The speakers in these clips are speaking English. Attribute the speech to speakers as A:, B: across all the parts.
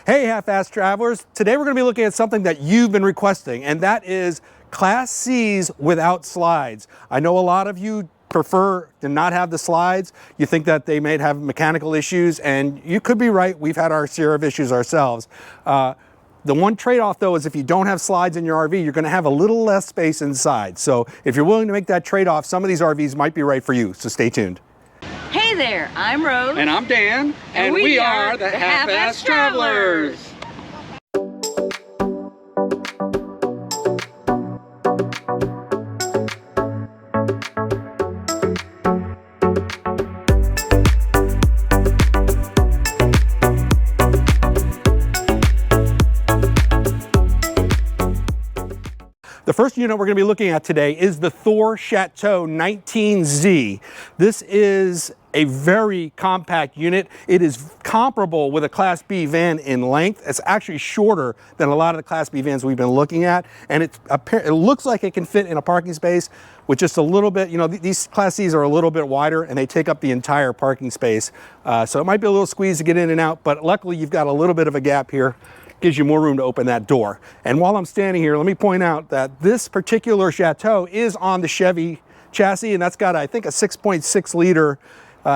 A: Hey, half-ass travelers. Today we're going to be looking at something that you've been requesting, and that is Class C's without slides. I know a lot of you prefer to not have the slides. You think that they may have mechanical issues, and you could be right. We've had our share of issues ourselves. The one trade-off though is if you don't have slides in your RV, you're going to have a little less space inside. So if you're willing to make that trade-off, some of these RVs might be right for you. So stay tuned.
B: Hey there, I'm Rose.
C: And I'm Dan. And we are the Half-Ass Travelers.
A: The first unit we're going to be looking at today is the Thor Chateau 19Z. This is a very compact unit. It is comparable with a Class B van in length. It's actually shorter than a lot of the Class B vans we've been looking at, and it looks like it can fit in a parking space with just a little bit, you know, these Class Cs are a little bit wider and they take up the entire parking space. So it might be a little squeeze to get in and out, but luckily you've got a little bit of a gap here. Gives you more room to open that door. And while I'm standing here, let me point out that this particular Chateau is on the Chevy Chassis, and that's got, I think, a 6.6 liter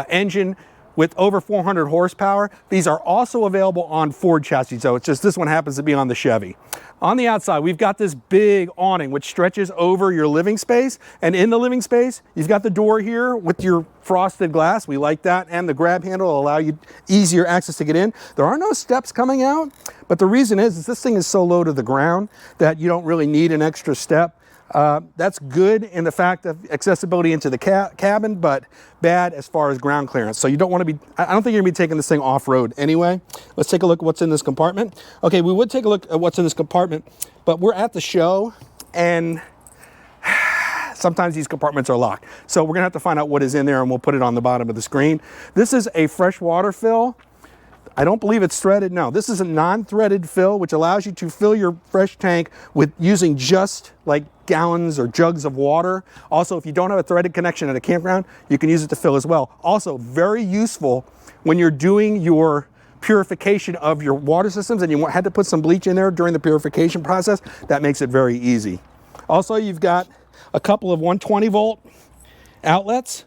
A: engine with over 400 horsepower. These are also available on Ford chassis, so it's just this one happens to be on the Chevy. On the outside, we've got this big awning which stretches over your living space, and in the living space, you've got the door here with your frosted glass. We like that, and the grab handle will allow you easier access to get in. There are no steps coming out, but the reason is this thing is so low to the ground that you don't really need an extra step. That's good in the fact of accessibility into the cabin, but bad as far as ground clearance. So you don't want to be, I don't think you're going to be taking this thing off-road anyway. Let's take a look at what's in this compartment. Okay, we would take a look at what's in this compartment, but we're at the show, and sometimes these compartments are locked. So we're going to have to find out what is in there, and we'll put it on the bottom of the screen. This is a fresh water fill. I don't believe it's threaded. No, this is a non-threaded fill, which allows you to fill your fresh tank with using just like gallons or jugs of water. Also, if you don't have a threaded connection at a campground, you can use it to fill as well. Also, very useful when you're doing your purification of your water systems and you had to put some bleach in there during the purification process. That makes it very easy. Also, you've got a couple of 120 volt outlets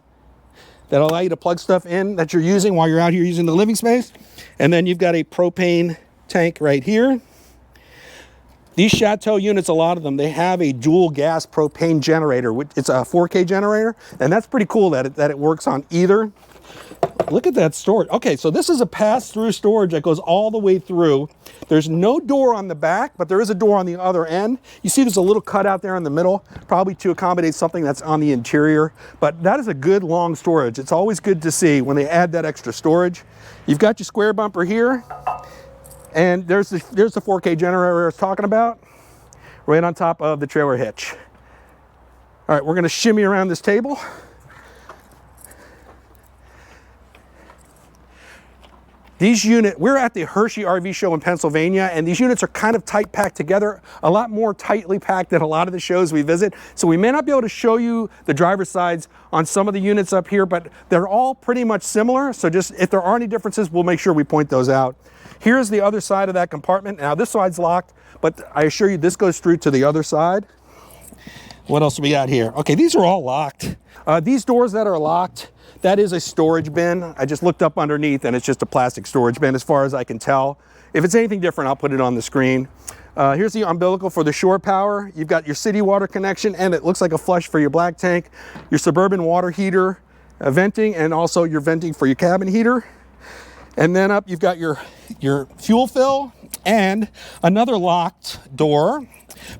A: that allow you to plug stuff in that you're using while you're out here using the living space. And then you've got a propane tank right here. These Chateau units, a lot of them, they have a dual gas propane generator. It's a 4K generator, and that's pretty cool that it works on either. Look at that storage. Okay, so this is a pass-through storage that goes all the way through. There's no door on the back, but there is a door on the other end. You see there's a little cutout there in the middle, probably to accommodate something that's on the interior, but that is a good long storage. It's always good to see when they add that extra storage. You've got your square bumper here, and there's the 4K generator I was talking about, right on top of the trailer hitch. All right, we're gonna shimmy around this table. These units, we're at the Hershey RV Show in Pennsylvania, and these units are kind of tight packed together, a lot more tightly packed than a lot of the shows we visit. So we may not be able to show you the driver's sides on some of the units up here, but they're all pretty much similar. So just if there are any differences, we'll make sure we point those out. Here's the other side of that compartment. Now this side's locked, but I assure you this goes through to the other side. What else do we got here? Okay, these are all locked. These doors that are locked, that is a storage bin. I just looked up underneath and it's just a plastic storage bin as far as I can tell. If it's anything different, I'll put it on the screen. Here's the umbilical for the shore power. You've got your city water connection, and it looks like a flush for your black tank, your suburban water heater, venting, and also your venting for your cabin heater. And then up you've got your fuel fill and another locked door,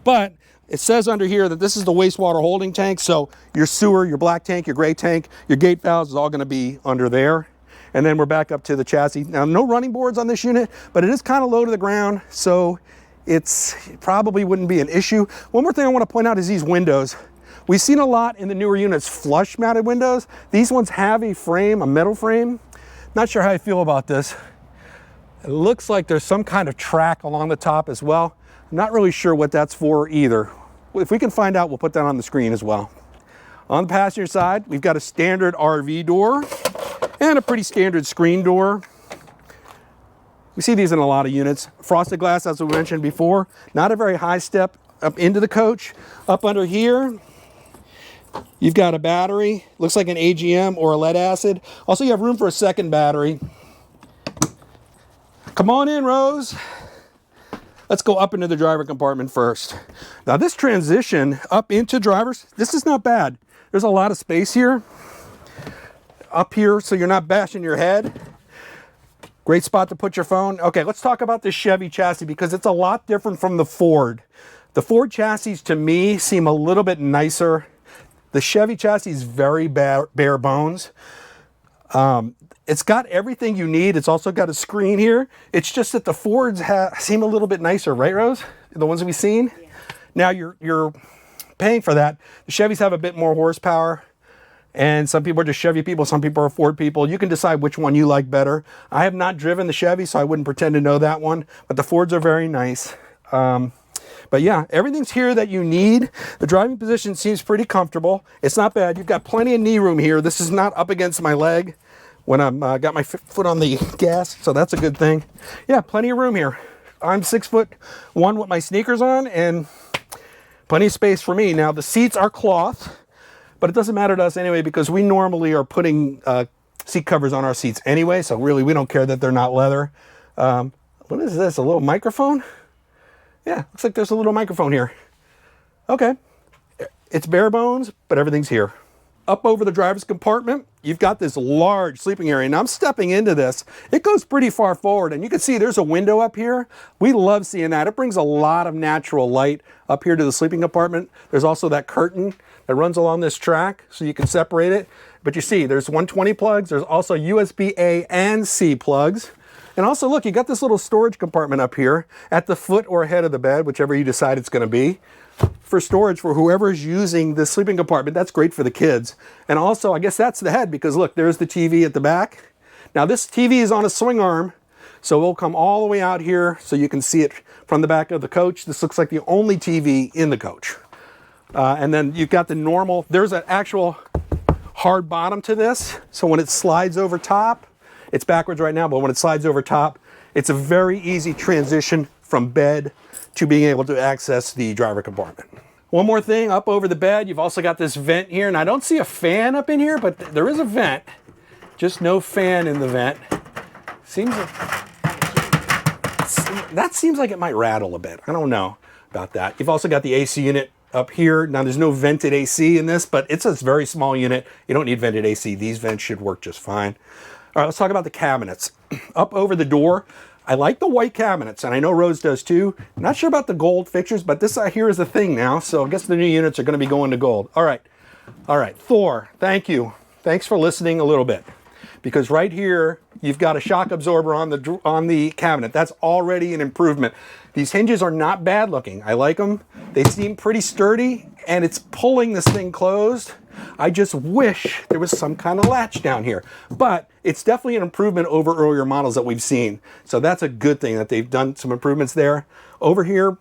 A: but it says under here that this is the wastewater holding tank, so your sewer, your black tank, your gray tank, your gate valves is all going to be under there. And then we're back up to the chassis. Now, no running boards on this unit, but it is kind of low to the ground, so it probably wouldn't be an issue. One more thing I want to point out is these windows. We've seen a lot in the newer units flush mounted windows. These ones have a frame, a metal frame. Not sure how I feel about this. It looks like there's some kind of track along the top as well. I'm not really sure what that's for either. If we can find out, we'll put that on the screen as well. On the passenger side, we've got a standard RV door and a pretty standard screen door. We see these in a lot of units. Frosted glass, as we mentioned before, not a very high step up into the coach. Up under here, you've got a battery. Looks like an AGM or a lead acid. Also, you have room for a second battery. Come on in, Rose. Let's go up into the driver compartment first. Now this transition up into drivers, this is not bad. There's a lot of space here. Up here, so you're not bashing your head. Great spot to put your phone. Okay, let's talk about this Chevy chassis because it's a lot different from the Ford. The Ford chassis to me seem a little bit nicer. The Chevy chassis is very bare bones. It's got everything you need. It's also got a screen here. It's just that the Fords seem a little bit nicer, right, Rose? The ones we've seen? Yeah. Now you're paying for that. The Chevys have a bit more horsepower. And some people are just Chevy people, some people are Ford people. You can decide which one you like better. I have not driven the Chevy, so I wouldn't pretend to know that one. But the Fords are very nice. But yeah, everything's here that you need. The driving position seems pretty comfortable. It's not bad. You've got plenty of knee room here. This is not up against my leg when I'm got my foot on the gas, so that's a good thing. Yeah, plenty of room here. I'm 6'1" with my sneakers on, and plenty of space for me. Now the seats are cloth, but it doesn't matter to us anyway because we normally are putting seat covers on our seats anyway, so really we don't care that they're not leather. What is this, a little microphone? Yeah, looks like there's a little microphone here. Okay, it's bare bones, but everything's here. Up over the driver's compartment, you've got this large sleeping area. Now I'm stepping into this. It goes pretty far forward, and you can see there's a window up here. We love seeing that. It brings a lot of natural light up here to the sleeping compartment. There's also that curtain that runs along this track, so you can separate it. But you see, there's 120 plugs. There's also USB-A and C plugs. And also, look, you got this little storage compartment up here at the foot or head of the bed, whichever you decide it's going to be, for storage for whoever's using the sleeping compartment. That's great for the kids. And also, I guess that's the head because, look, there's the TV at the back. Now, this TV is on a swing arm, so it'll come all the way out here so you can see it from the back of the coach. This looks like the only TV in the coach. And then you've got the normal, there's an actual hard bottom to this. So when it slides over top, it's backwards right now, but when it slides over top, it's a very easy transition from bed to being able to access the driver compartment. One more thing, up over the bed, you've also got this vent here, and I don't see a fan up in here, but there is a vent. Just no fan in the vent. That seems like it might rattle a bit. I don't know about that. You've also got the AC unit up here. Now there's no vented AC in this, but it's a very small unit. You don't need vented AC. These vents should work just fine. All right, let's talk about the cabinets. Up over the door, I like the white cabinets, and I know Rose does too. I'm not sure about the gold fixtures, but this here is the thing now, so I guess the new units are going to be going to gold. All right, Thor, thank you. Thanks for listening a little bit. Because right here, you've got a shock absorber on the cabinet. That's already an improvement. These hinges are not bad looking. I like them. They seem pretty sturdy, and it's pulling this thing closed. I just wish there was some kind of latch down here. But it's definitely an improvement over earlier models that we've seen. So that's a good thing that they've done some improvements there. Over here,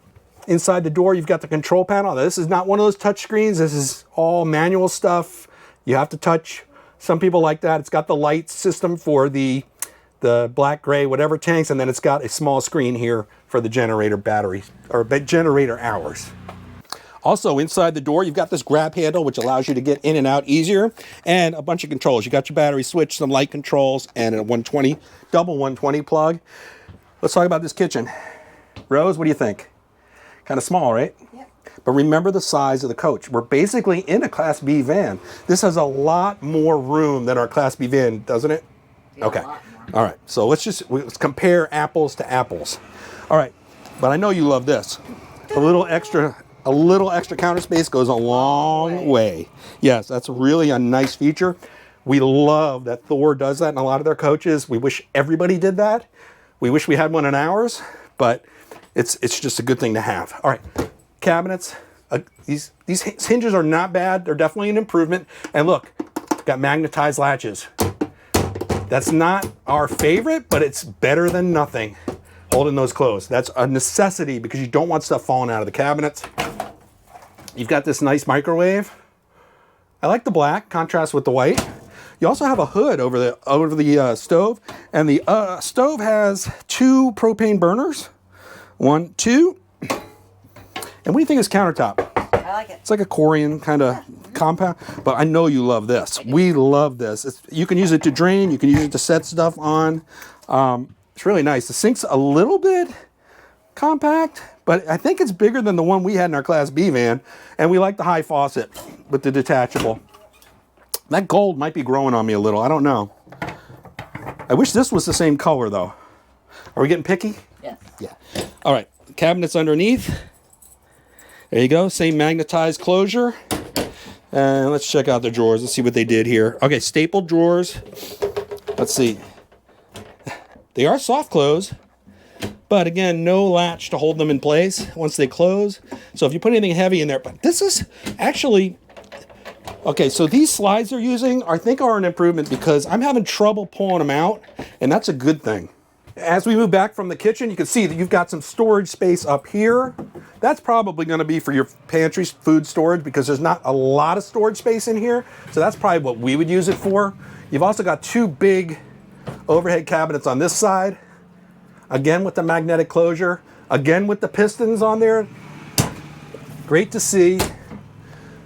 A: inside the door, you've got the control panel. Now, this is not one of those touch screens. This is all manual stuff. You have to touch. Some people like that. It's got the light system for the black, gray, whatever tanks, and then it's got a small screen here for the generator batteries, or generator hours. Also, inside the door, you've got this grab handle, which allows you to get in and out easier, and a bunch of controls. You got your battery switch, some light controls, and a 120, double 120 plug. Let's talk about this kitchen. Rose, what do you think? Kind of small, right? Yeah. But remember the size of the coach. We're basically in a Class B van. This has a lot more room than our Class B van, doesn't it? Yeah, okay. All right. So let's compare apples to apples. All right. But I know you love this. A little extra counter space goes a long way. Yes, that's really a nice feature. We love that Thor does that in a lot of their coaches. We wish everybody did that. We wish we had one in ours, but it's just a good thing to have. All right. Cabinets, these hinges are not bad. They're definitely an improvement. And look, got magnetized latches. That's not our favorite, but it's better than nothing. Holding those closed. That's a necessity because you don't want stuff falling out of the cabinets. You've got this nice microwave. I like the black, contrast with the white. You also have a hood over the stove, And the stove has 2 propane burners. 1, 2. And what do you think of this countertop?
D: I like it.
A: It's like a Korean kind of compound, but I know you love this. We love this. You can use it to drain. You can use it to set stuff on. It's really nice. The sink's a little bit compact, but I think it's bigger than the one we had in our Class B van. And we like the high faucet with the detachable. That gold might be growing on me a little. I don't know. I wish this was the same color, though. Are we getting picky?
D: Yes.
A: Yeah. All right. Cabinets underneath. There you go. Same magnetized closure. And let's check out the drawers. Let's see what they did here. Okay, stapled drawers. Let's see. They are soft close, but again, no latch to hold them in place once they close. So if you put anything heavy in there, but this is actually, okay, so these slides they're using, I think are an improvement because I'm having trouble pulling them out, and that's a good thing. As we move back from the kitchen, you can see that you've got some storage space up here. That's probably going to be for your pantry food storage because there's not a lot of storage space in here. So that's probably what we would use it for. You've also got 2 big overhead cabinets on this side. Again with the magnetic closure. Again with the pistons on there. Great to see.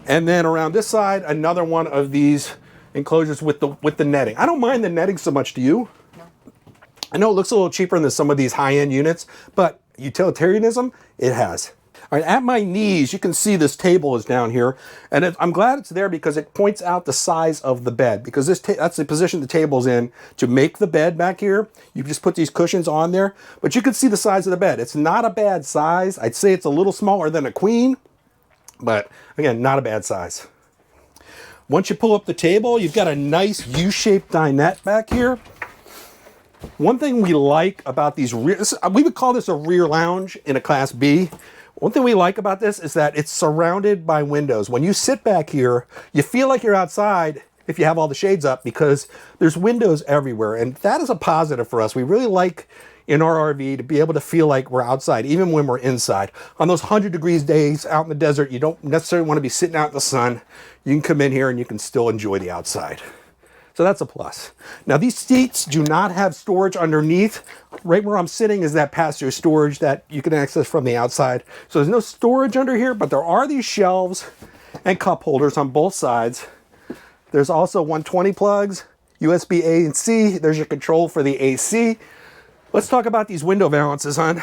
A: And then around this side, another one of these enclosures with the netting. I don't mind the netting so much, do you? I know it looks a little cheaper than some of these high-end units, but utilitarianism, it has. All right, at my knees, you can see this table is down here, and I'm glad it's there because it points out the size of the bed, because that's the position the table's in to make the bed back here. You just put these cushions on there, but you can see the size of the bed. It's not a bad size. I'd say it's a little smaller than a queen, but again, not a bad size. Once you pull up the table, you've got a nice U-shaped dinette back here. One thing we like about these we would call this a rear lounge in a Class B. One thing we like about this is that it's surrounded by windows. When you sit back here, you feel like you're outside if you have all the shades up because there's windows everywhere. And that is a positive for us. We really like in our RV to be able to feel like we're outside, even when we're inside. On those 100 degrees days out in the desert, you don't necessarily want to be sitting out in the sun. You can come in here and you can still enjoy the outside. So that's a plus. Now these seats do not have storage underneath. Right where I'm sitting is that pass-through storage that you can access from the outside. So there's no storage under here, but there are these shelves and cup holders on both sides. There's also 120 plugs, USB A and C. There's your control for the AC. Let's talk about these window valances, hon.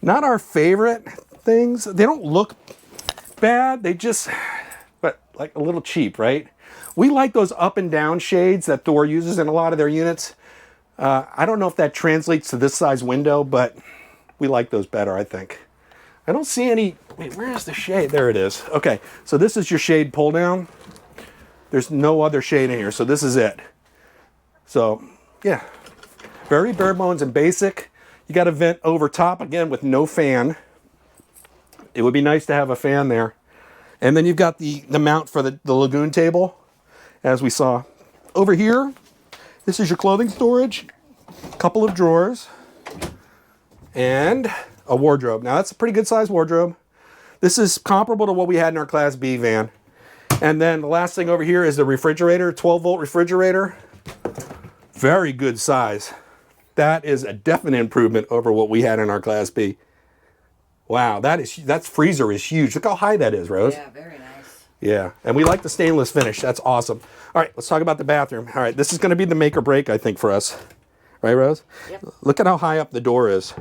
A: Not our favorite things. They don't look bad. They just, but like a little cheap, right? We like those up and down shades that Thor uses in a lot of their units. I don't know if that translates to this size window, but we like those better, I think. I don't see any, wait, where is the shade? There it is. Okay, so this is your shade pull down. There's no other shade in here, so this is it. So, yeah, very bare bones and basic. You got a vent over top, again, with no fan. It would be nice to have a fan there. And then you've got the mount for the lagoon table. As we saw over here, this is your clothing storage, a couple of drawers, and a wardrobe. Now that's a pretty good sized wardrobe. This is comparable to what we had in our Class B van. And then the last thing over here is the refrigerator, 12-volt refrigerator. Very good size. That is a definite improvement over what we had in our Class B. Wow, that freezer is huge. Look how high that is, Rose.
D: Yeah, very nice.
A: Yeah, and we like the stainless finish. That's awesome. All right, let's talk about the bathroom. All right, this is going to be the make or break, I think, for us. Right, Rose?
D: Yep.
A: Look at how high up the door is.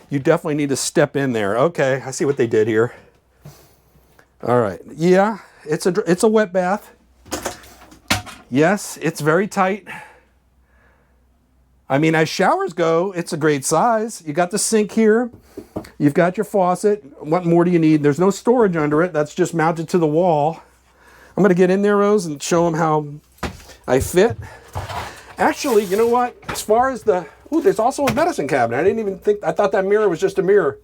A: You definitely need to step in there. Okay, I see what they did here. All right, yeah, it's a wet bath. Yes, it's very tight. I mean, as showers go, it's a great size. You got the sink here. You've got your faucet. What more do you need? There's no storage under it. That's just mounted to the wall. I'm going to get in there, Rose, and show them how I fit. Actually, you know what? As far as the... Ooh, there's also a medicine cabinet. I didn't even think... I thought that mirror was just a mirror.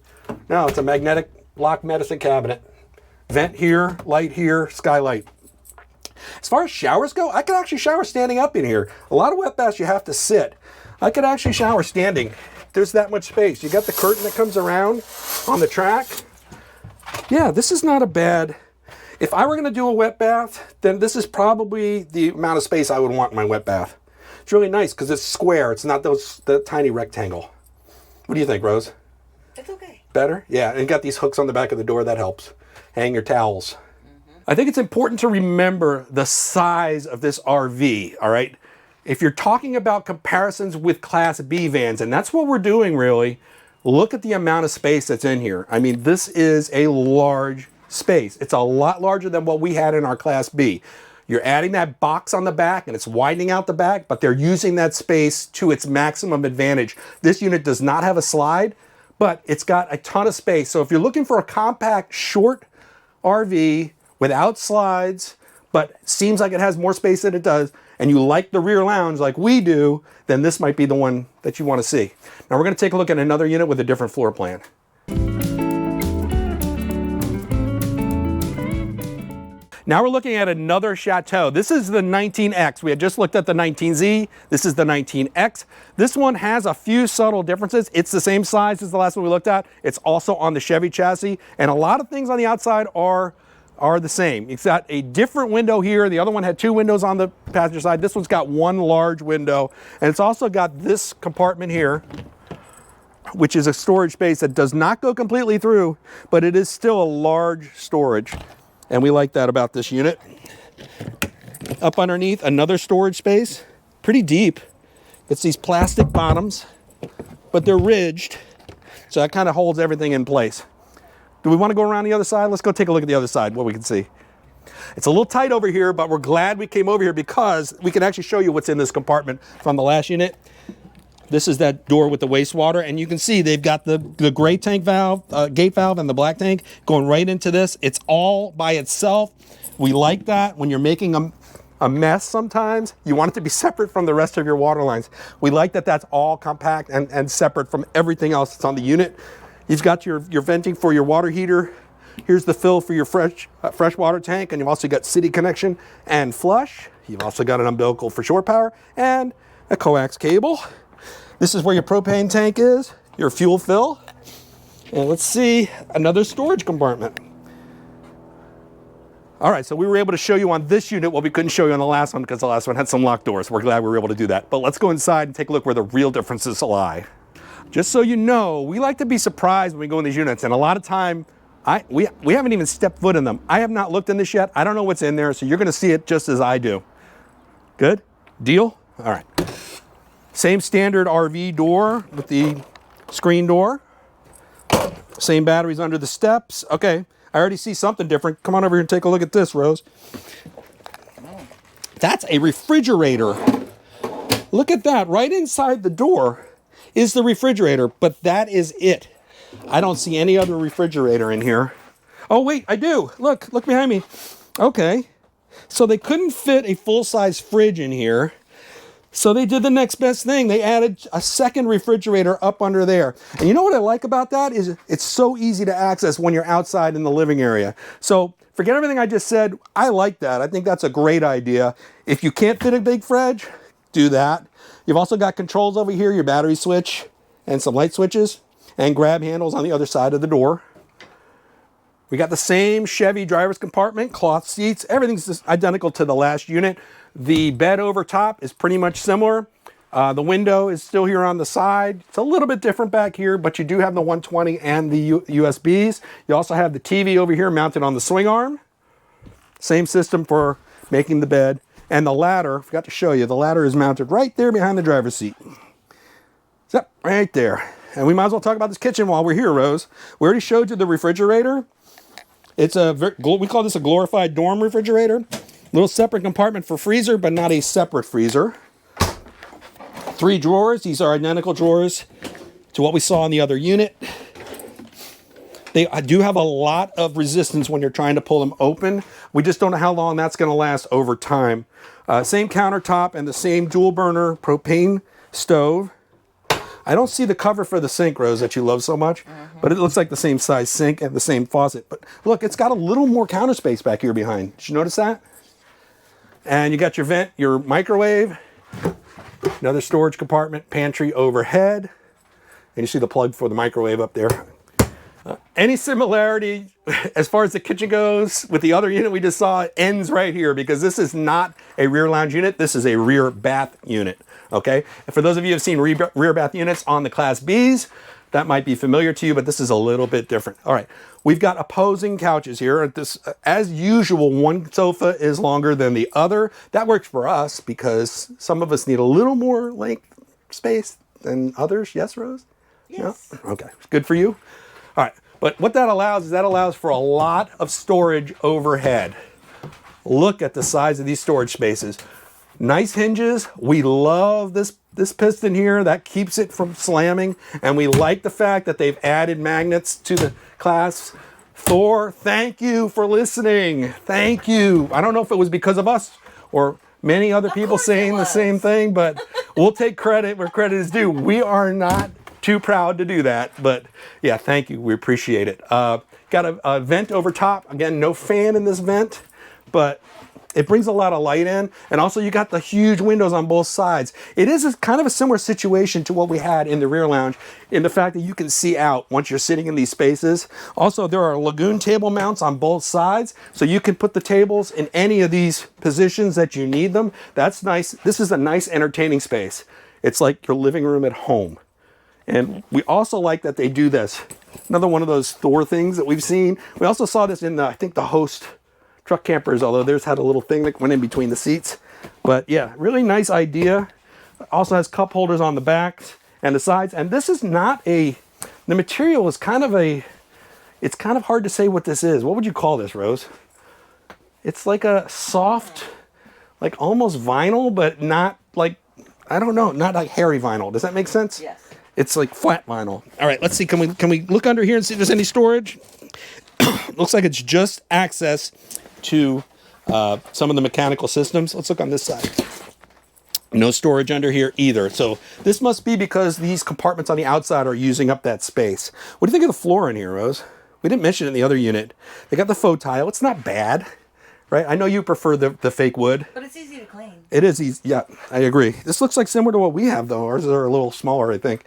A: No, it's a magnetic lock medicine cabinet. Vent here, light here, skylight. As far as showers go, I could actually shower standing up in here. A lot of wet baths, you have to sit. I could actually shower standing. There's that much space. You got the curtain that comes around on the track. Yeah, this is not a bad... If I were going to do a wet bath, then this is probably the amount of space I would want in my wet bath. It's really nice because it's square. It's not the tiny rectangle. What do you think, Rose?
B: It's okay.
A: Better? Yeah, and you got these hooks on the back of the door. That helps. Hang your towels. I think it's important to remember the size of this RV, all right? If you're talking about comparisons with Class B vans, and that's what we're doing really, look at the amount of space that's in here. I mean, this is a large space. It's a lot larger than what we had in our Class B. You're adding that box on the back and it's widening out the back, but they're using that space to its maximum advantage. This unit does not have a slide, but it's got a ton of space. So if you're looking for a compact, short RV without slides, but seems like it has more space than it does, and you like the rear lounge like we do, then this might be the one that you want to see. Now we're going to take a look at another unit with a different floor plan. Now we're looking at another Chateau. This is the 19X. We had just looked at the 19Z. This is the 19X. This one has a few subtle differences. It's the same size as the last one we looked at. It's also on the Chevy chassis, and a lot of things on the outside are the same. It's got a different window here. The other one had two windows on the passenger side. This one's got one large window, and it's also got this compartment here, which is a storage space that does not go completely through, but it is still a large storage. And we like that about this unit. Up underneath, another storage space, pretty deep. It's these plastic bottoms, but they're ridged, so that kind of holds everything in place. Do we want to go around the other side? Let's go take a look at the other side, what we can see. It's a little tight over here, but we're glad we came over here because we can actually show you what's in this compartment from the last unit. This is that door with the wastewater, and you can see they've got the gray tank valve, gate valve, and the black tank going right into this. It's all by itself. We like that. When you're making a mess sometimes, you want it to be separate from the rest of your water lines. We like that that's all compact and separate from everything else that's on the unit. You've got your venting for your water heater. Here's the fill for your fresh water tank, and you've also got city connection and flush. You've also got an umbilical for shore power and a coax cable. This is where your propane tank is, your fuel fill. And let's see, another storage compartment. All right, so we were able to show you on this unit what we couldn't show you on the last one because the last one had some locked doors. We're glad we were able to do that. But let's go inside and take a look where the real differences lie. Just so you know, we like to be surprised when we go in these units, and a lot of time, we haven't even stepped foot in them. I have not looked in this yet. I don't know what's in there, so you're gonna see it just as I do. Good? Deal? All right. Same standard RV door with the screen door. Same batteries under the steps. Okay, I already see something different. Come on over here and take a look at this, Rose. That's a refrigerator. Look at that, right inside the door is the refrigerator, but that is it. I don't see any other refrigerator in here. Oh wait, I do. Look behind me. Okay, so they couldn't fit a full-size fridge in here. So they did the next best thing. They added a second refrigerator up under there. And you know what I like about that is it's so easy to access when you're outside in the living area. So forget everything I just said. I like that. I think that's a great idea. If you can't fit a big fridge, do that. You've also got controls over here, your battery switch and some light switches and grab handles on the other side of the door. We got the same Chevy driver's compartment, cloth seats. Everything's just identical to the last unit. The bed over top is pretty much similar. The window is still here on the side. It's a little bit different back here, but you do have the 120 and the USBs. You also have the TV over here mounted on the swing arm. Same system for making the bed. And the ladder, forgot to show you, the ladder is mounted right there behind the driver's seat. Yep, right there. And we might as well talk about this kitchen while we're here, Rose. We already showed you the refrigerator. It's we call this a glorified dorm refrigerator. Little separate compartment for freezer, but not a separate freezer. 3 drawers. These are identical drawers to what we saw in the other unit. They do have a lot of resistance when you're trying to pull them open. We just don't know how long that's going to last over time. Same countertop and the same dual burner propane stove. I don't see the cover for the sink, Rose, that you love so much, but it looks like the same size sink and the same faucet. But look, it's got a little more counter space back here behind. Did you notice that? And you got your vent, your microwave, another storage compartment, pantry overhead, and you see the plug for the microwave up there. Any similarity as far as the kitchen goes with the other unit we just saw ends right here, because this is not a rear lounge unit. This is a rear bath unit, okay? And for those of you who have seen rear bath units on the Class Bs, that might be familiar to you, but this is a little bit different. All right, we've got opposing couches here. This, as usual, one sofa is longer than the other. That works for us because some of us need a little more length space than others. Yes, Rose?
B: Yes.
A: No? Okay, good for you. All right. But what that allows is that allows for a lot of storage overhead. Look at the size of these storage spaces. Nice hinges. We love this piston here. That keeps it from slamming. And we like the fact that they've added magnets to the Class. Thor, thank you for listening. Thank you. I don't know if it was because of us or many other people saying the same thing, but we'll take credit where credit is due. We are not too proud to do that, but yeah, thank you. We appreciate it. Got a vent over top. Again, no fan in this vent, but it brings a lot of light in. And also you got the huge windows on both sides. It is kind of a similar situation to what we had in the rear lounge in the fact that you can see out once you're sitting in these spaces. Also, there are lagoon table mounts on both sides, so you can put the tables in any of these positions that you need them. That's nice. This is a nice entertaining space. It's like your living room at home. And we also like that they do this. Another one of those Thor things that we've seen. We also saw this in, I think, the Host truck campers, although theirs had a little thing that went in between the seats. But yeah, really nice idea. Also has cup holders on the backs and the sides. And this is not the material is kind of it's kind of hard to say what this is. What would you call this, Rose? It's like a soft, like almost vinyl, but not like, I don't know, not like hairy vinyl. Does that make sense?
B: Yes.
A: It's like flat vinyl. All right, let's see. Can we look under here and see if there's any storage? Looks like it's just access to some of the mechanical systems. Let's look on this side. No storage under here either. So this must be because these compartments on the outside are using up that space. What do you think of the floor in here, Rose? We didn't mention it in the other unit. They got the faux tile. It's not bad, right? I know you prefer the fake wood.
B: But it's easy to clean.
A: It is easy. Yeah, I agree. This looks like similar to what we have, though. Ours are a little smaller, I think.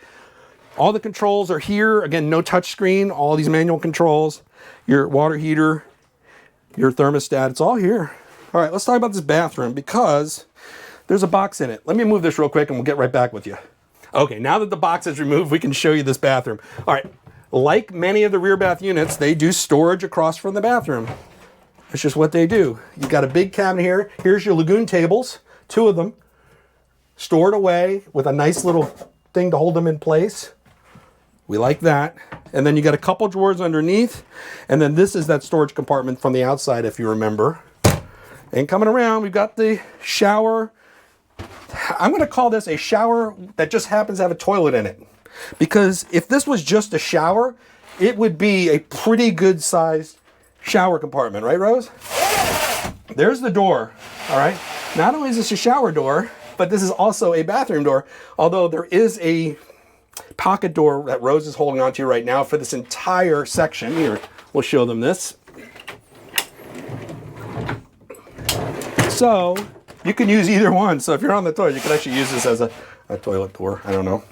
A: All the controls are here. Again, no touch screen. All these manual controls. Your water heater, your thermostat. It's all here. All right, let's talk about this bathroom because there's a box in it. Let me move this real quick and we'll get right back with you. Okay, now that the box is removed, we can show you this bathroom. All right, like many of the rear bath units, they do storage across from the bathroom. It's just what they do. You've got a big cabinet here. Here's your lagoon tables, 2 of them, stored away with a nice little thing to hold them in place. We like that. And then you got a couple drawers underneath. And then this is that storage compartment from the outside, if you remember. And coming around, we've got the shower. I'm going to call this a shower that just happens to have a toilet in it. Because if this was just a shower, it would be a pretty good sized shower compartment, right, Rose? There's the door, all right? Not only is this a shower door, but this is also a bathroom door, although there is a pocket door that Rose is holding onto right now for this entire section. Here, we'll show them this. So you can use either one. So if you're on the toilet, you can actually use this as a toilet door. I don't know.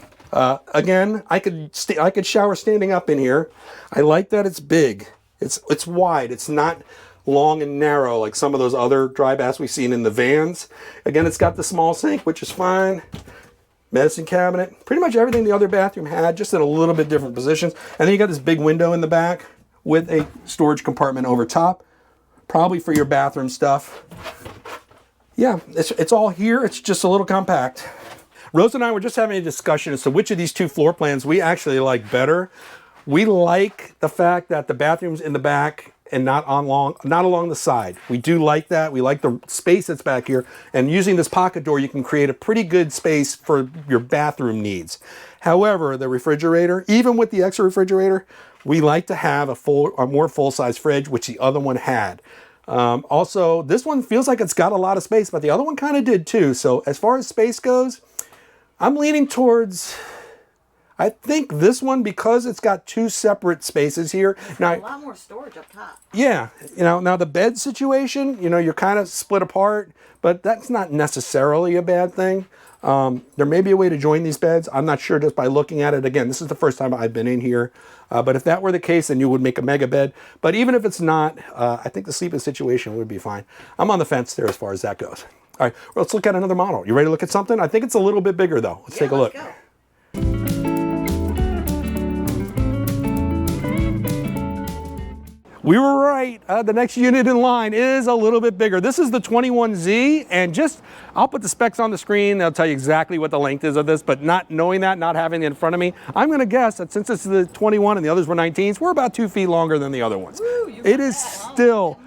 A: Again, I could shower standing up in here. I like that it's big. It's wide. It's not long and narrow like some of those other dry baths we've seen in the vans. Again, it's got the small sink, which is fine. Medicine cabinet, pretty much everything the other bathroom had, just in a little bit different positions. And then you got this big window in the back with a storage compartment over top, probably for your bathroom stuff. Yeah, it's all here. It's just a little compact. Rose and I were just having a discussion as to which of these 2 floor plans we actually like better. We like the fact that the bathroom's in the back and not along the side. We do like that. We like the space that's back here. And using this pocket door, you can create a pretty good space for your bathroom needs. However, the refrigerator, even with the extra refrigerator, we like to have a more full-size fridge, which the other one had. Also, this one feels like it's got a lot of space, but the other one kind of did too. So as far as space goes, I'm leaning towards, I think this one, because it's got 2 separate spaces here. Now,
B: a lot more storage up top.
A: Yeah, now the bed situation, you're kind of split apart, but that's not necessarily a bad thing. There may be a way to join these beds. I'm not sure just by looking at it. Again, this is the first time I've been in here. But if that were the case, then you would make a mega bed. But even if it's not, I think the sleeping situation would be fine. I'm on the fence there as far as that goes. All right, well, let's look at another model. You ready to look at something? I think it's a little bit bigger though. Let's take a look.
B: Go.
A: We were right. The next unit in line is a little bit bigger. This is the 21Z, and I'll put the specs on the screen. They'll tell you exactly what the length is of this, but not knowing that, not having it in front of me, I'm going to guess that since it's the 21 and the others were 19s, we're about 2 feet longer than the other ones.
B: Woo,
A: It is still,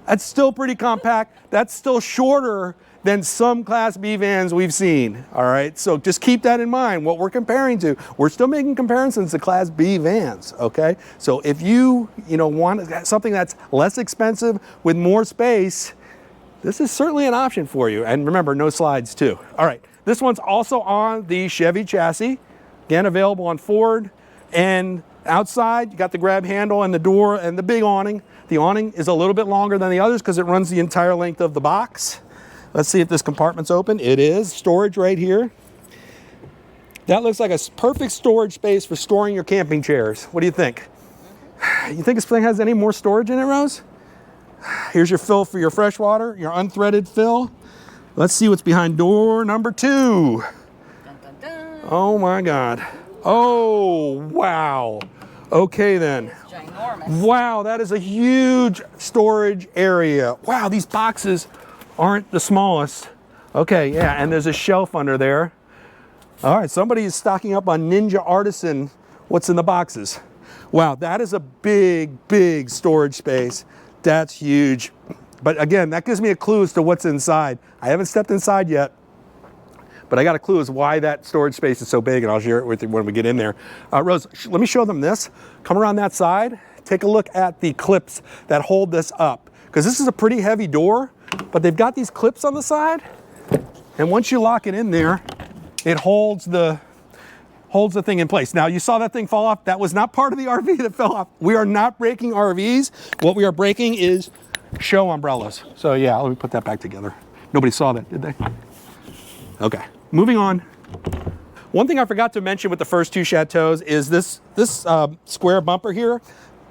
A: that's still pretty compact. That's still shorter than some Class B vans we've seen. All right, so just keep that in mind, what we're comparing to. We're still making comparisons to Class B vans, okay? So if you want something that's less expensive with more space, this is certainly an option for you. And remember, no slides too. All right, this one's also on the Chevy chassis. Again, available on Ford. And outside, you got the grab handle and the door and the big awning. The awning is a little bit longer than the others because it runs the entire length of the box. Let's see if this compartment's open. It is. Storage right here. That looks like a perfect storage space for storing your camping chairs. What do you think? You think this thing has any more storage in it, Rose? Here's your fill for your fresh water, your unthreaded fill. Let's see what's behind door number 2.
B: Dun, dun, dun.
A: Oh my God. Oh, wow. Okay then.
B: It's ginormous.
A: Wow, that is a huge storage area. Wow, these boxes aren't the smallest. Okay, yeah, and there's a shelf under there. All right, somebody is stocking up on Ninja Artisan. What's in the boxes? Wow, that is a big, big storage space. That's huge. But again, that gives me a clue as to what's inside. I haven't stepped inside yet, but I got a clue as why that storage space is so big, and I'll share it with you when we get in there. Rose, let me show them this. Come around that side. Take a look at the clips that hold this up, because this is a pretty heavy door, but they've got these clips on the side, and once you lock it in there, it holds the thing in place. Now, you saw that thing fall off. That was not part of the RV that fell off. We are not breaking RVs. What we are breaking is show umbrellas. So yeah, let me put that back together. Nobody saw that, did they? Okay, moving on. One thing I forgot to mention with the first 2 Chateaus is this square bumper here.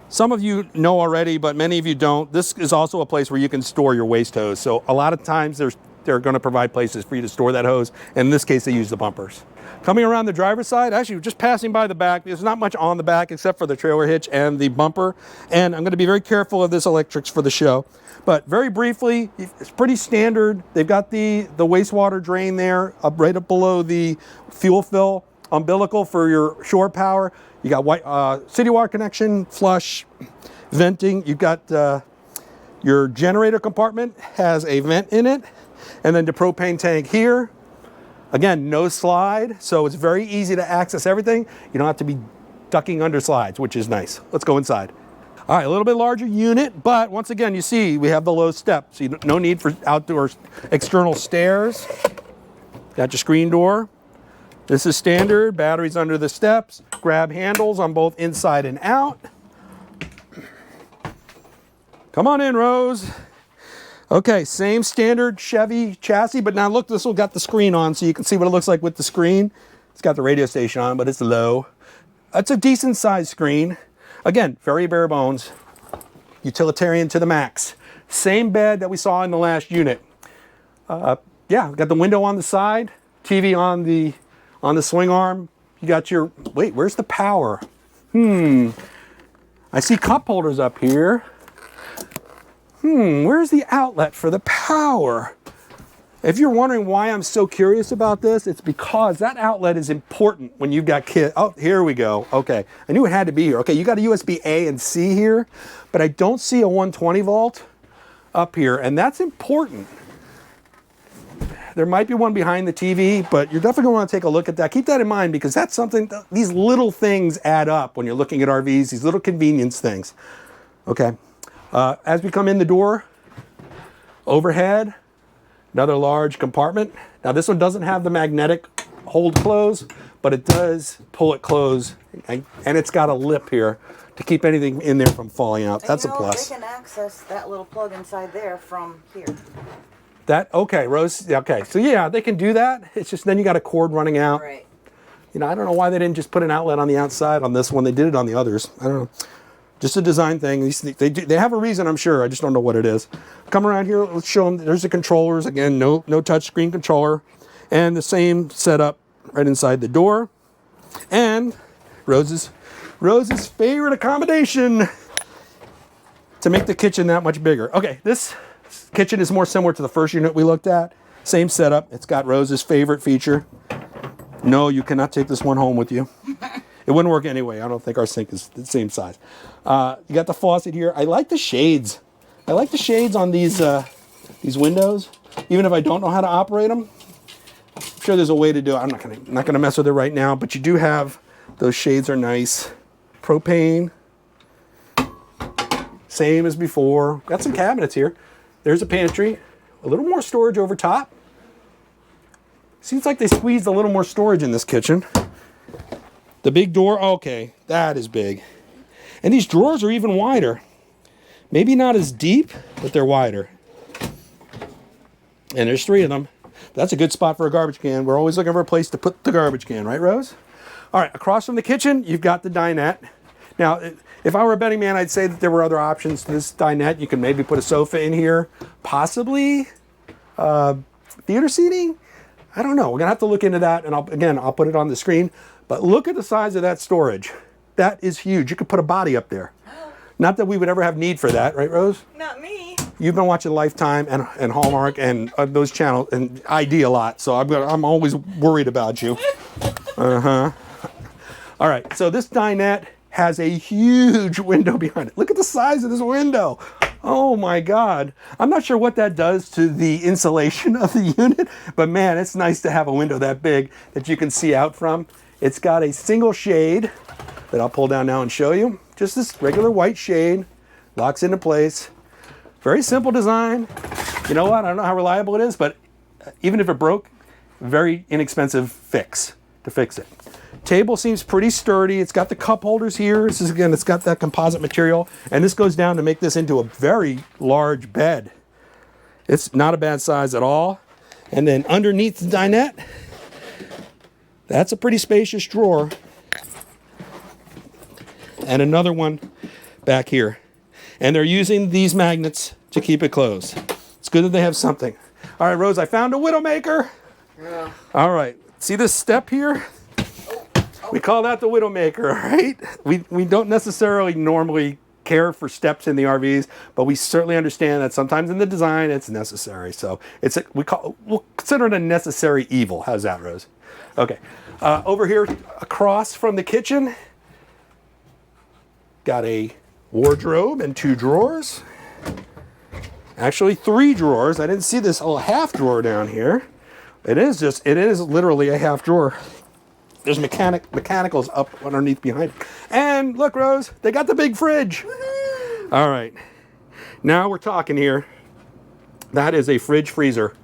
A: Some of you know already, but many of you don't. This is also a place where you can store your waste hose. So a lot of times they're going to provide places for you to store that hose. And in this case, they use the bumpers. Coming around the driver's side, actually just passing by the back, there's not much on the back except for the trailer hitch and the bumper. And I'm going to be very careful of this electrics for the show. But very briefly, it's pretty standard. They've got the wastewater drain there, right up below the fuel fill umbilical for your shore power. You got city water connection, flush, venting. You've got your generator compartment has a vent in it. And then the propane tank here. Again, no slide, so it's very easy to access everything. You don't have to be ducking under slides, which is nice. Let's go inside. All right, a little bit larger unit, but once again, you see we have the low step, so no need for outdoor external stairs. Got your screen door. This is standard, batteries under the steps, grab handles on both inside and out. Come on in, Rose. Okay, same standard Chevy chassis, but now look, this one got the screen on so you can see what it looks like with the screen. It's got the radio station on, but it's low. It's a decent sized screen. Again, very bare bones, utilitarian to the max. Same bed that we saw in the last unit. Yeah, got the window on the side, TV on the swing arm. You got your, wait, where's the power? I see cup holders up here. Where's the outlet for the power? If you're wondering why I'm so curious about this, it's because that outlet is important when you've got kids. Oh, here we go. Okay, I knew it had to be here. Okay, you got a USB A and C here, but I don't see a 120 volt up here, and that's important. There might be one behind the TV, but you're definitely going to want to take a look at that. Keep that in mind because that's something, these little things add up when you're looking at RVs, these little convenience things. Okay. As we come in the door, overhead, another large compartment. Now this one doesn't have the magnetic hold close, but it does pull it close, and it's got a lip here to keep anything in there from falling out. That's a plus.
B: They can access that little plug inside there from here.
A: Okay, Rose. Okay, so yeah, they can do that. It's just then you got a cord running out.
B: Right.
A: You know, I don't know why they didn't just put an outlet on the outside on this one. They did it on the others. I don't know. Just a design thing. They have a reason, I'm sure. I just don't know what it is. Come around here. Let's show them. There's the controllers. Again, no touch screen controller. And the same setup right inside the door. And Rose's favorite accommodation to make the kitchen that much bigger. Okay, this kitchen is more similar to the first unit we looked at. Same setup. It's got Rose's favorite feature. No, you cannot take this one home with you. It wouldn't work anyway. I don't think our sink is the same size. You got the faucet here. I like the shades. I like the shades on these windows, even if I don't know how to operate them. I'm sure there's a way to do it. I'm not gonna mess with it right now, but you do have those shades are nice. Propane. Same as before. Got some cabinets here. There's a pantry. A little more storage over top. Seems like they squeezed a little more storage in this kitchen. The big door, okay, that is big. And these drawers are even wider. Maybe not as deep, but they're wider. And there's 3 of them. That's a good spot for a garbage can. We're always looking for a place to put the garbage can, right, Rose? All right, across from the kitchen, you've got the dinette. Now, if I were a betting man, I'd say that there were other options to this dinette. You can maybe put a sofa in here, possibly theater seating. I don't know. We're gonna have to look into that, and I'll put it on the screen. But look at the size of that storage. That is huge. You could put a body up there. Not that we would ever have need for that, right, Rose?
B: Not me.
A: You've been watching Lifetime and Hallmark and those channels and ID a lot, so I'm always worried about you. All right, so this dinette has a huge window behind it. Look at the size of this window. Oh my God. I'm not sure what that does to the insulation of the unit, but man, it's nice to have a window that big that you can see out from. It's got a single shade that I'll pull down now and show you. Just this regular white shade, locks into place. Very simple design. You know what? I don't know how reliable it is, but even if it broke, very inexpensive fix to fix it. Table seems pretty sturdy. It's got the cup holders here. This is, again, it's got that composite material, and this goes down to make this into a very large bed. It's not a bad size at all. And then underneath the dinette, that's a pretty spacious drawer. And another one back here. And they're using these magnets to keep it closed. It's good that they have something. All right, Rose, I found a Widowmaker.
B: Yeah.
A: All right, see this step here? We call that the Widowmaker, right? We don't necessarily normally care for steps in the RVs, but we certainly understand that sometimes in the design it's necessary. So we'll consider it a necessary evil. How's that, Rose? Okay. Over here across from the kitchen, got a wardrobe and 2 drawers. Actually 3 drawers. I didn't see this little half drawer down here. It is literally a half drawer. There's mechanicals up underneath behind it. And look, Rose, they got the big fridge. Woo-hoo! All right. Now we're talking here. That is a fridge freezer.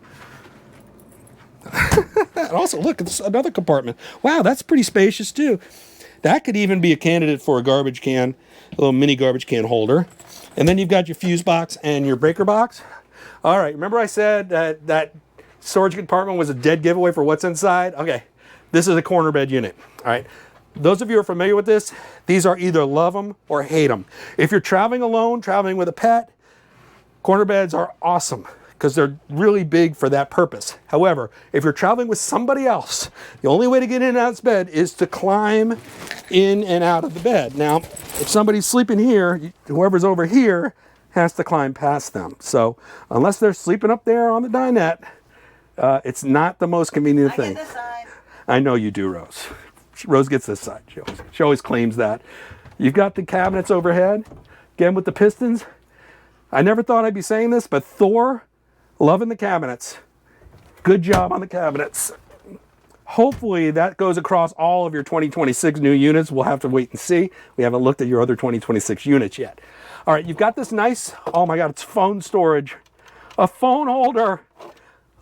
A: And also, look, it's another compartment. Wow, that's pretty spacious too. That could even be a candidate for a garbage can, a little mini garbage can holder. And then you've got your fuse box and your breaker box. All right, remember I said that storage compartment was a dead giveaway for what's inside? Okay, this is a corner bed unit. All right, those of you who are familiar with this, these are either love them or hate them. If you're traveling alone, traveling with a pet, corner beds are awesome because they're really big for that purpose. However, if you're traveling with somebody else, the only way to get in and out of this bed is to climb in and out of the bed. Now, if somebody's sleeping here, whoever's over here has to climb past them. So unless they're sleeping up there on the dinette, it's not the most convenient thing.
B: I get this side.
A: I know you do, Rose. Rose gets this side. She always claims that. You've got the cabinets overhead, again with the pistons. I never thought I'd be saying this, but Thor, loving the cabinets. Good job on the cabinets. Hopefully that goes across all of your 2026 new units. We'll have to wait and see. We haven't looked at your other 2026 units yet. All right, you've got this nice, oh my God, it's phone storage. A phone holder.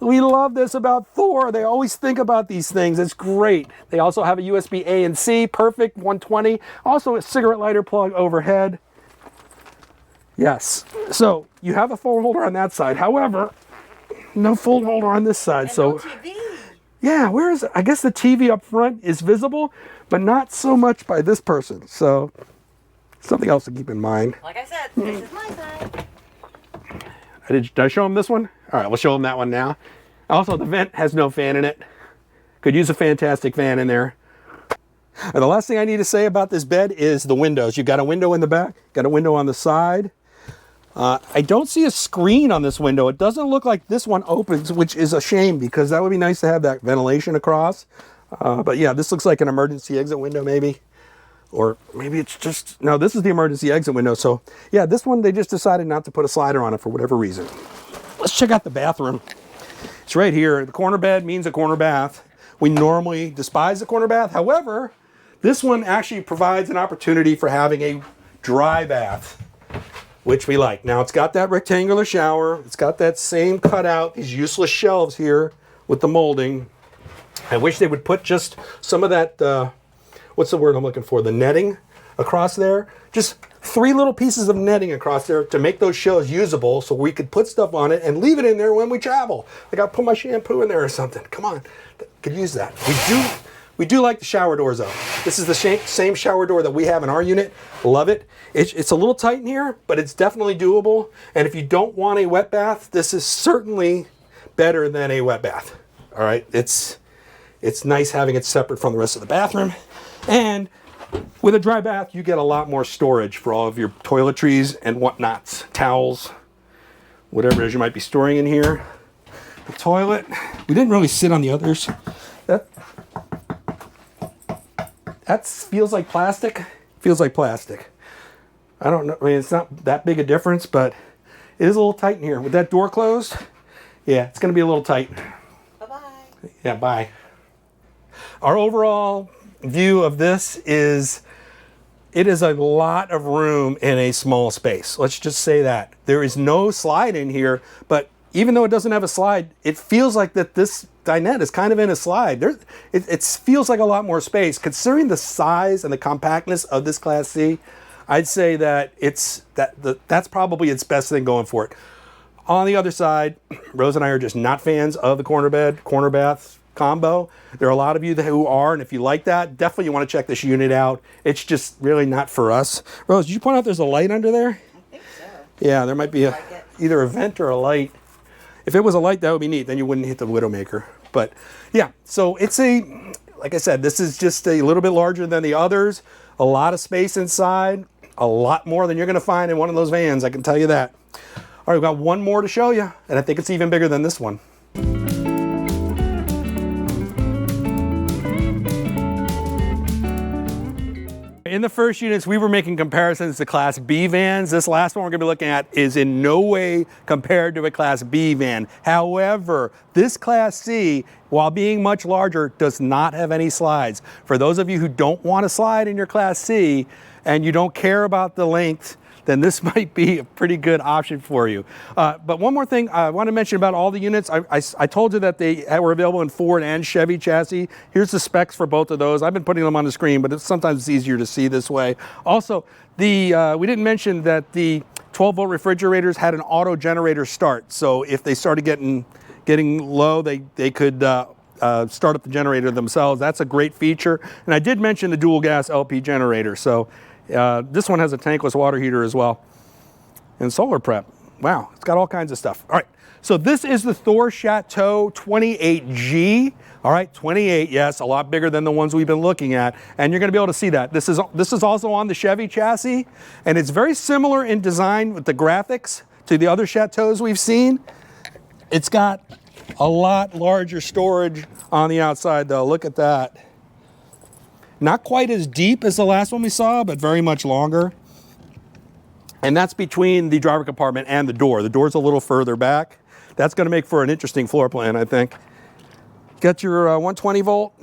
A: We love this about Thor. They always think about these things. It's great. They also have a USB A and C, perfect, 120. Also a cigarette lighter plug overhead. Yes, so you have a phone holder on that side. However, no fold holder on this side.
B: And
A: So
B: no TV.
A: yeah, where is it? I guess the TV up front is visible, but not so much by this person. So something else to keep in mind.
B: Like I said, this is my side.
A: Did I show him this one? All right, we'll show him that one now. Also, the vent has no fan in it. Could use a fantastic fan in there. And the last thing I need to say about this bed is the windows. You've got a window in the back, got a window on the side. I don't see a screen on this window. It doesn't look like this one opens, which is a shame because that would be nice to have that ventilation across. But yeah, this looks like an emergency exit window maybe. Or maybe it's just, no, this is the emergency exit window. So yeah, this one, they just decided not to put a slider on it for whatever reason. Let's check out the bathroom. It's right here. The corner bed means a corner bath. We normally despise the corner bath. However, this one actually provides an opportunity for having a dry bath, which we like. Now it's got that rectangular shower. It's got that same cutout, these useless shelves here with the molding. I wish they would put just some of that, what's the word I'm looking for? The netting across there. Just 3 little pieces of netting across there to make those shelves usable so we could put stuff on it and leave it in there when we travel. Like I'll put my shampoo in there or something. Come on, could use that. We do like the shower doors though. This is the same shower door that we have in our unit. Love it. It's a little tight in here, but it's definitely doable. And if you don't want a wet bath, this is certainly better than a wet bath. All right, it's nice having it separate from the rest of the bathroom. And with a dry bath, you get a lot more storage for all of your toiletries and whatnots, towels, whatever it is you might be storing in here. The toilet, we didn't really sit on the others. That feels like plastic. Feels like plastic. I don't know, I mean, it's not that big a difference, but it is a little tight in here. With that door closed, yeah, it's gonna be a little tight.
B: Bye-bye.
A: Yeah, bye. Our overall view of this is, it is a lot of room in a small space. Let's just say that. There is no slide in here, but even though it doesn't have a slide, it feels like that this dinette is kind of in a slide. It feels like a lot more space. Considering the size and the compactness of this Class C, I'd say that that's probably its best thing going for it. On the other side, Rose and I are just not fans of the corner bath combo. There are a lot of you who are, and if you like that, definitely you want to check this unit out. It's just really not for us. Rose, did you point out there's a light under there?
B: I think so.
A: Yeah, there might be either a vent or a light. If it was a light, that would be neat. Then you wouldn't hit the Widowmaker. But yeah, so it's like I said, this is just a little bit larger than the others. A lot of space inside. A lot more than you're going to find in one of those vans, I can tell you that. All right, we've got one more to show you, and I think it's even bigger than this one. In the first units, we were making comparisons to Class B vans. This last one we're going to be looking at is in no way compared to a Class B van. However, this Class C, while being much larger, does not have any slides. For those of you who don't want to slide in your Class C and you don't care about the length, then this might be a pretty good option for you. But one more thing I want to mention about all the units. I told you that they were available in Ford and Chevy chassis. Here's the specs for both of those. I've been putting them on the screen, but sometimes it's easier to see this way. Also, we didn't mention that the 12-volt refrigerators had an auto generator start. So if they started getting low, they could start up the generator themselves. That's a great feature. And I did mention the dual gas LP generator. So this one has a tankless water heater as well, and solar prep. Wow, it's got all kinds of stuff. All right, so this is the Thor Chateau 28G. All right, 28, yes, a lot bigger than the ones we've been looking at, and you're going to be able to see that. This is also on the Chevy chassis, and it's very similar in design with the graphics to the other Chateaus we've seen. It's got a lot larger storage on the outside, though. Look at that. Not quite as deep as the last one we saw, but very much longer. And that's between the driver compartment and the door. The door's a little further back. That's going to make for an interesting floor plan, I think. Got your 120 volt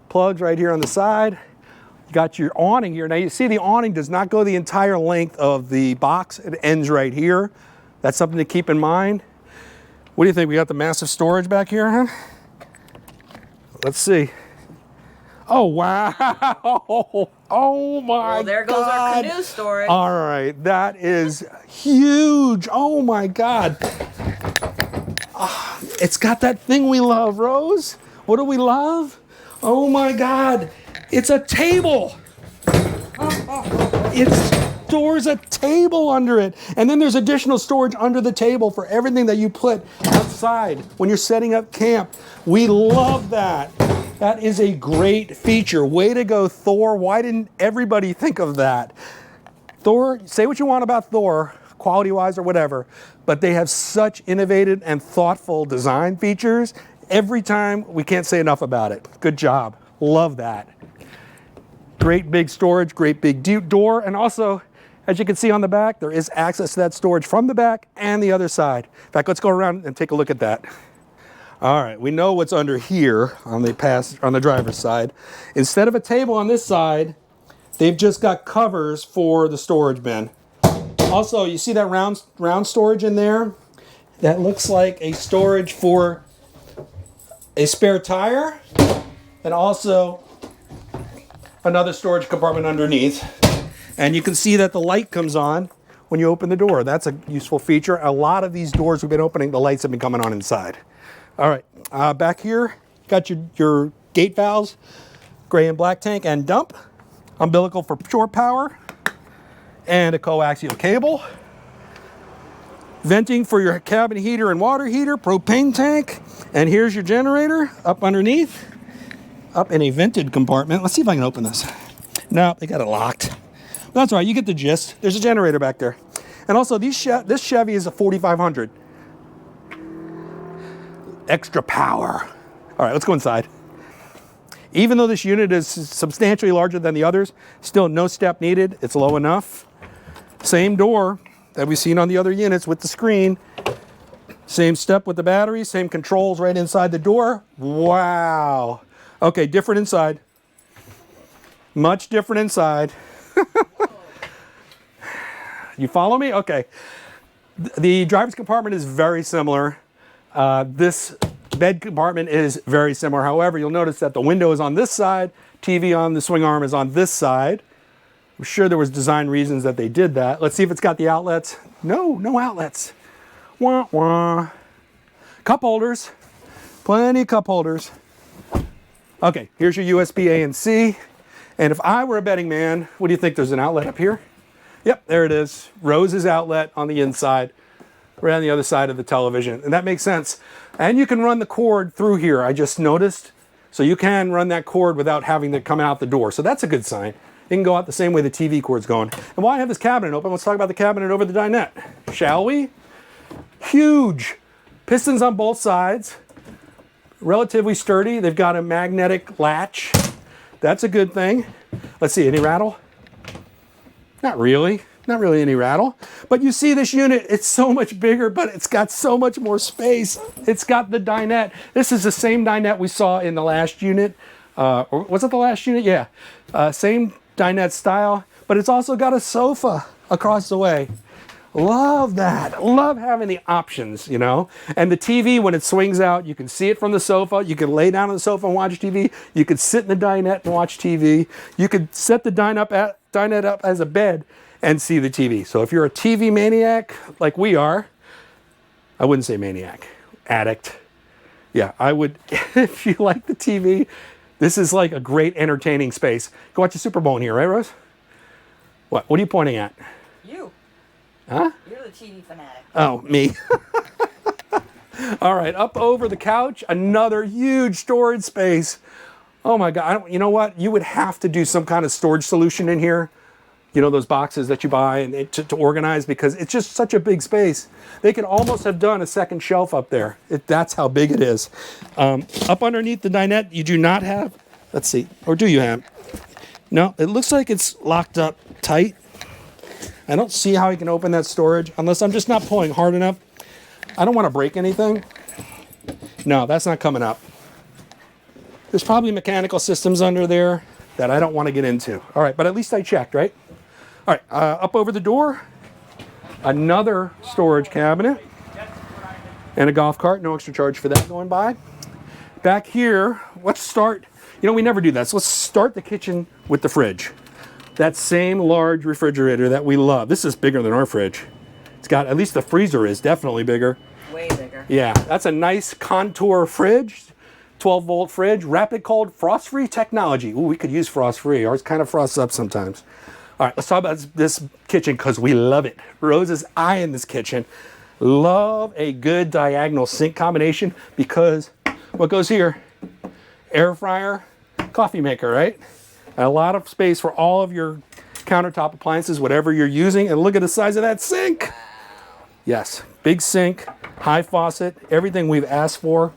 A: plugs right here on the side. You got your awning here. Now you see the awning does not go the entire length of the box. It ends right here. That's something to keep in mind. What do you think? We got the massive storage back here, huh? Let's see. Oh, wow. Oh, my God.
B: Well, there goes our canoe storage.
A: All right. That is huge. Oh, my God. It's got that thing we love, Rose. What do we love? Oh my God, it's a table. It stores a table under it. And then there's additional storage under the table for everything that you put outside when you're setting up camp. We love that. That is a great feature. Way to go, Thor. Why didn't everybody think of that? Thor, say what you want about Thor, quality-wise or whatever, but they have such innovative and thoughtful design features. Every time, we can't say enough about it. Good job. Love that. Great big storage, great big door, and also, as you can see on the back, there is access to that storage from the back and the other side. In fact, let's go around and take a look at that. All right, we know what's under here on the driver's side. Instead of a table on this side, they've just got covers for the storage bin. Also, you see that round storage in there? That looks like a storage for a spare tire, and also another storage compartment underneath. And you can see that the light comes on when you open the door. That's a useful feature. A lot of these doors we've been opening, the lights have been coming on inside. All right, back here, got your gate valves, gray and black tank and dump, umbilical for shore power, and a coaxial cable. Venting for your cabin heater and water heater, propane tank, and here's your generator up underneath, up in a vented compartment. Let's see if I can open this. No, they got it locked. That's all right, you get the gist. There's a generator back there. And also, this Chevy is a 4500. Extra power. All right, let's go inside. Even though this unit is substantially larger than the others, still no step needed. It's low enough. Same door that we've seen on the other units with the screen. Same step with the battery, same controls right inside the door. Wow. Okay, different inside. Much different inside. You follow me? Okay. The driver's compartment is very similar. This bed compartment is very similar. However, you'll notice that the window is on this side, TV on the swing arm is on this side. I'm sure there was design reasons that they did that. Let's see if it's got the outlets. No outlets. Wah, wah. Cup holders. Plenty of cup holders. Okay, here's your USB A and C. And if I were a betting man, what do you think? There's an outlet up here? Yep, there it is. Rose's outlet on the inside, right on the other side of the television. And that makes sense. And you can run the cord through here, I just noticed. So you can run that cord without having to come out the door. So that's a good sign. It can go out the same way the TV cord's going. And while I have this cabinet open, let's talk about the cabinet over the dinette, shall we? Huge. Pistons on both sides. Relatively sturdy. They've got a magnetic latch. That's a good thing. Let's see, any rattle? Not really. Not really any rattle. But you see this unit, it's so much bigger, but it's got so much more space. It's got the dinette. This is the same dinette we saw in the last unit. Or was it the last unit? Yeah. Same dinette style, but it's also got a sofa across the way. Love that. Love having the options, you know. And the TV, when it swings out, you can see it from the sofa. You can lay down on the sofa and watch TV. You could sit in the dinette and watch TV. You could set the dinette up as a bed and see the TV. So if you're a TV maniac like we are, I wouldn't say maniac, addict. Yeah, I would. If you like the TV, this is like a great entertaining space. Go watch the Super Bowl in here, right, Rose? What are you pointing at?
B: You.
A: Huh?
B: You're the TV fanatic.
A: Oh, me. All right, up over the couch, another huge storage space. Oh my God, you know what? You would have to do some kind of storage solution in here. You know, those boxes that you buy and to organize, because it's just such a big space. They could almost have done a second shelf up there. That's how big it is. Up underneath the dinette, you do not have, let's see, or do you have? No, it looks like it's locked up tight. I don't see how you can open that storage unless I'm just not pulling hard enough. I don't want to break anything. No, that's not coming up. There's probably mechanical systems under there that I don't want to get into. All right, but at least I checked, right? All right, up over the door, another storage cabinet and a golf cart. No extra charge for that going by. Back here, let's start. You know, we never do that. So let's start the kitchen with the fridge. That same large refrigerator that we love. This is bigger than our fridge. It's got, at least the freezer is definitely bigger.
B: way bigger.
A: Yeah, that's a nice contour fridge, 12-volt fridge, rapid cold, frost-free technology. Ooh, we could use frost-free. Ours kind of frosts up sometimes. All right, let's talk about this kitchen because we love it. Rose's eye in this kitchen. Love a good diagonal sink combination because what goes here? Air fryer, coffee maker, right? And a lot of space for all of your countertop appliances, whatever you're using. And look at the size of that sink. Yes, big sink, high faucet, everything we've asked for,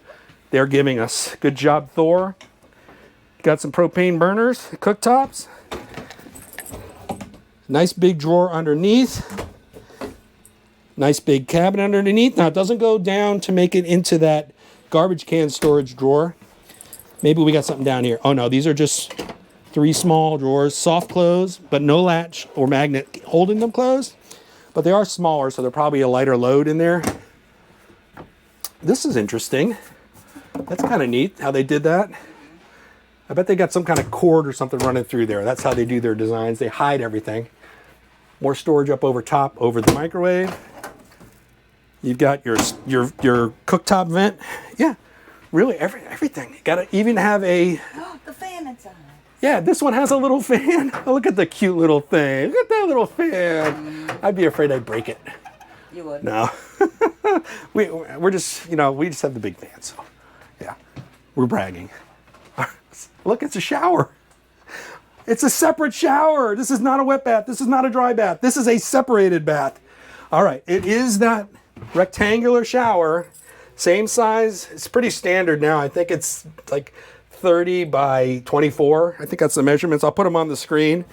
A: they're giving us. Good job, Thor. Got some propane burners, cooktops. Nice big drawer underneath. Nice big cabinet underneath. Now, it doesn't go down to make it into that garbage can storage drawer. Maybe we got something down here. Oh, no, these are just 3 small drawers, soft close, but no latch or magnet holding them closed. But they are smaller, so they're probably a lighter load in there. This is interesting. That's kind of neat how they did that. I bet they got some kind of cord or something running through there. That's how they do their designs. They hide everything. More storage up over top, over the microwave. You've got your cooktop vent. Yeah, really everything. You gotta even have a...
B: The fan inside.
A: Yeah, this one has a little fan. Oh, look at the cute little thing. Look at that little fan. I'd be afraid I'd break it.
B: You would.
A: No. we're just, we just have the big fan, so yeah, we're bragging. Look, it's a shower. It's a separate shower. This is not a wet bath. This is not a dry bath. This is a separated bath. All right, it is that rectangular shower, same size. It's pretty standard now. I think it's like 30 by 24. I think that's the measurements. I'll put them on the screen.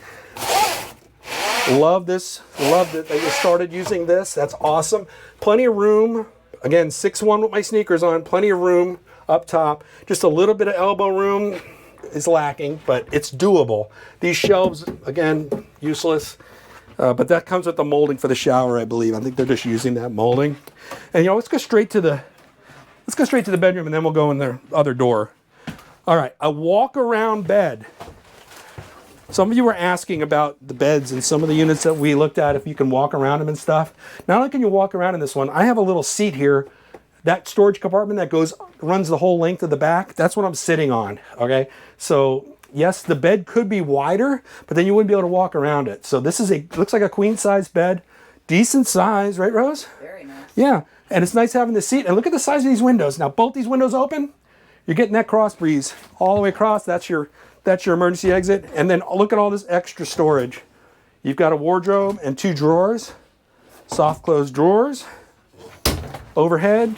A: Love this. Love that you started using this. That's awesome. Plenty of room. Again, 6'1" with my sneakers on. Plenty of room up top. Just a little bit of elbow room is lacking, but it's doable. These shelves, again, useless. But that comes with the molding for the shower, I believe. I think they're just using that molding. And let's go straight to the bedroom, and then we'll go in the other door. All right, a walk-around bed. Some of you were asking about the beds and some of the units that we looked at, if you can walk around them and stuff. Not only can you walk around in this one, I have a little seat here. That storage compartment that runs the whole length of the back, that's what I'm sitting on, okay? So, yes, the bed could be wider, but then you wouldn't be able to walk around it. So this looks like a queen-size bed. Decent size, right, Rose?
B: Very nice.
A: Yeah, and it's nice having the seat. And look at the size of these windows. Now, both these windows open. You're getting that cross breeze all the way across. That's your emergency exit. And then look at all this extra storage. You've got a wardrobe and 2 drawers, soft closed drawers, overhead,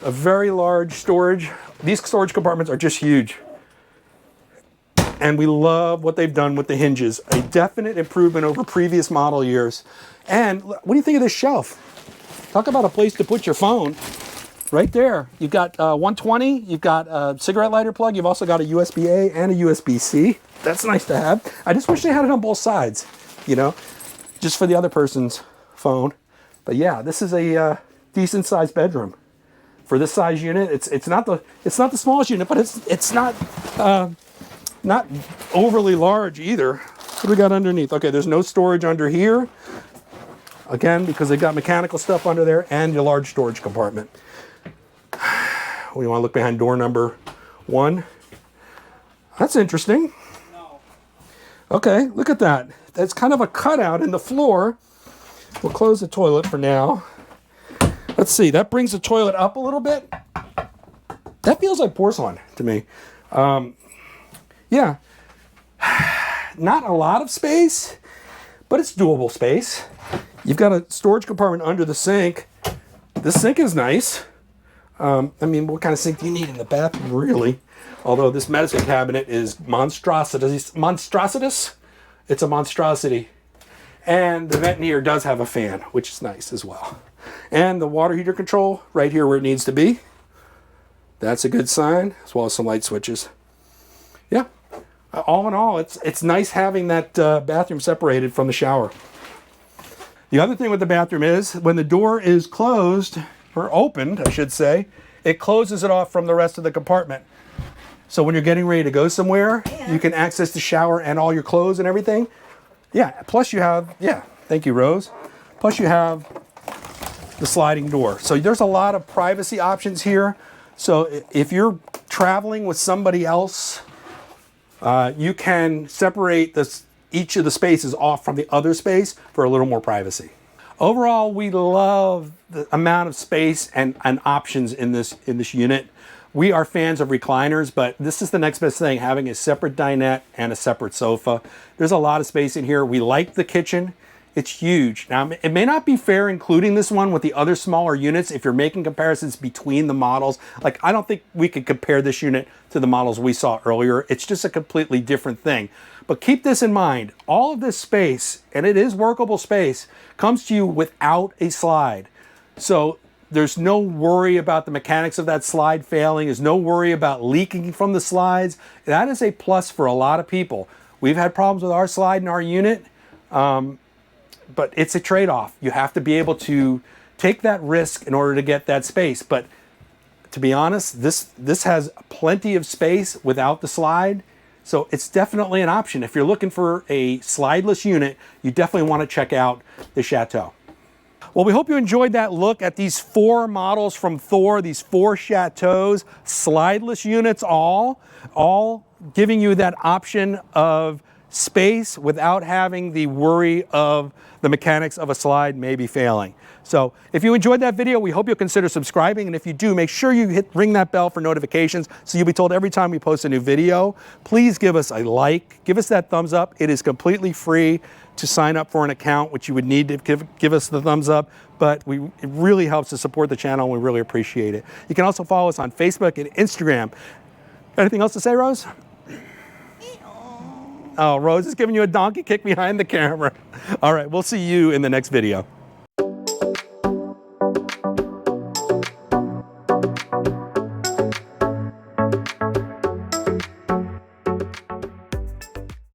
A: a very large storage. These storage compartments are just huge. And we love what they've done with the hinges. A definite improvement over previous model years. And what do you think of this shelf? Talk about a place to put your phone. Right there, you've got 120, you've got a cigarette lighter plug, you've also got a USB-A and a USB-C. That's nice to have. I just wish they had it on both sides, just for the other person's phone. But yeah, this is a decent sized bedroom. For this size unit, it's not the smallest unit, but it's not overly large either. What do we got underneath? Okay, there's no storage under here. Again, because they've got mechanical stuff under there and a large storage compartment. We want to look behind door number 1. That's interesting. Okay, look at that. That's kind of a cutout in the floor. We'll close the toilet for now. Let's see, that brings the toilet up a little bit. That feels like porcelain to me. Yeah, not a lot of space, but it's doable space. You've got a storage compartment under the sink. The sink is nice. What kind of sink do you need in the bathroom, really? Although this medicine cabinet is monstrositous. It's a monstrosity. And the vent in here does have a fan, which is nice as well. And the water heater control right here where it needs to be. That's a good sign, as well as some light switches. Yeah, all in all, it's nice having that bathroom separated from the shower. The other thing with the bathroom is when the door is closed, or opened, I should say, it closes it off from the rest of the compartment. So when you're getting ready to go somewhere, you can access the shower and all your clothes and everything. Yeah, plus you have, thank you, Rose. Plus you have the sliding door. So there's a lot of privacy options here. So if you're traveling with somebody else, you can separate each of the spaces off from the other space for a little more privacy. Overall, we love the amount of space and options in this unit. We are fans of recliners, but this is the next best thing, having a separate dinette and a separate sofa. There's a lot of space in here. We like the kitchen. It's huge. Now, it may not be fair including this one with the other smaller units if you're making comparisons between the models. Like, I don't think we could compare this unit to the models we saw earlier. It's just a completely different thing. But keep this in mind, all of this space, and it is workable space, comes to you without a slide. So there's no worry about the mechanics of that slide failing. There's no worry about leaking from the slides. That is a plus for a lot of people. We've had problems with our slide in our unit. But it's a trade-off. You have to be able to take that risk in order to get that space. But to be honest, this has plenty of space without the slide. So it's definitely an option. If you're looking for a slideless unit, you definitely want to check out the Chateau. Well, we hope you enjoyed that look at these 4 models from Thor, these 4 Chateaus, slideless units all giving you that option of space without having the worry of the mechanics of a slide maybe failing. So if you enjoyed that video, we hope you'll consider subscribing. And if you do, make sure you ring that bell for notifications so you'll be told every time we post a new video. Please give us a like, give us that thumbs up. It is completely free to sign up for an account, which you would need to give us the thumbs up. But it really helps to support the channel, and we really appreciate it. You can also follow us on Facebook and Instagram. Anything else to say, Rose? Oh, Rose is giving you a donkey kick behind the camera. All right, we'll see you in the next video.